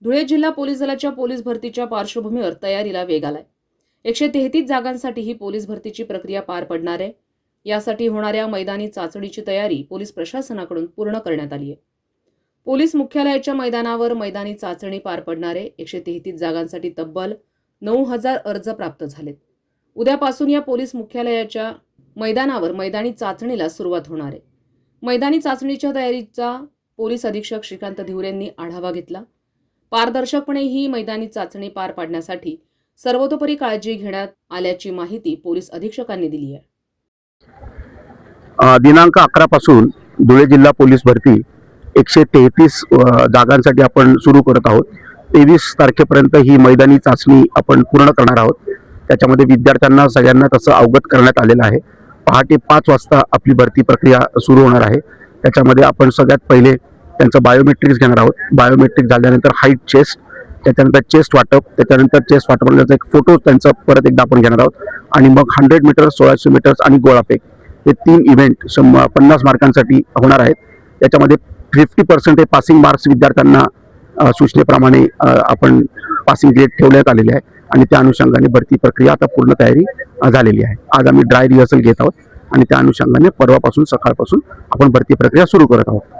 धुळे जिल्हा पोलीस दलाच्या पोलीस भरतीच्या पार्श्वभूमीवर तयारीला वेग आलाय। 133 जागांसाठी ही पोलीस भरतीची प्रक्रिया पार पडणार आहे। यासाठी होणाऱ्या मैदानी चाचणीची तयारी पोलीस प्रशासनाकडून पूर्ण करण्यात आली आहे। पोलीस मुख्यालयाच्या मैदानावर मैदानी चाचणी पार पडणार आहे। 133 जागांसाठी तब्बल 9,000 अर्ज प्राप्त झालेत। उद्यापासून या पोलीस मुख्यालयाच्या मैदानावर मैदानी चाचणीला सुरुवात होणार आहे। मैदानी चाचणीच्या तयारीचा पोलीस अधीक्षक श्रीकांत धिवरेंनी आढावा घेतला। पारदर्शकपणे ही मैदानी चाचणी पार पाडण्यासाठी सर्वतोपरी काळजी घेण्यात आल्याची माहिती पोलीस अधीक्षकांनी दिली आहे। दिनांक 11 पासून धुळे जिल्हा पोलीस भरती 133 जागांसाठी आपण सुरू करत आहोत। 23 तारखेपर्यंत ही मैदानी चाचणी आपण पूर्ण करणार आहोत। त्याच्यामध्ये विद्यार्थ्यांना सगळ्यांना तसं अवगत करण्यात आलेलं आहे। पहाटे 5 वाजता आपली भरती प्रक्रिया सुरू होणार आहे। त्याच्यामध्ये आपण सगळ्यात पहिले त्यांचं बायोमेट्रिक्स घेणार आहोत। बायोमेट्रिक झाल्यानंतर हाईट चेस्ट, त्याच्यानंतर चेस्ट वाटप, त्याच्यानंतर चेस्ट वाटपनंतर एक फोटो त्यांचा परत एकदा आपण घेणार आहोत आणि मग 100 मीटर, 1600 मीटर्स आणि गोळाफेक हे 3 इव्हेंट 50 मार्कांसाठी होणार आहेत। त्याच्यामध्ये 50% हे पासिंग मार्क्स विद्यार्थ्यांना सूचनेप्रमाणे आपण पासिंग ग्रेड ठेवण्यात आलेले आहे आणि त्या अनुषंगाने भरती प्रक्रिया आता पूर्ण तयारी झालेली आहे। आज आम्ही ड्राय रिहर्सल घेत आहोत आणि त्या अनुषंगाने परवापासून सकाळपासून आपण भरती प्रक्रिया सुरू करत आहोत।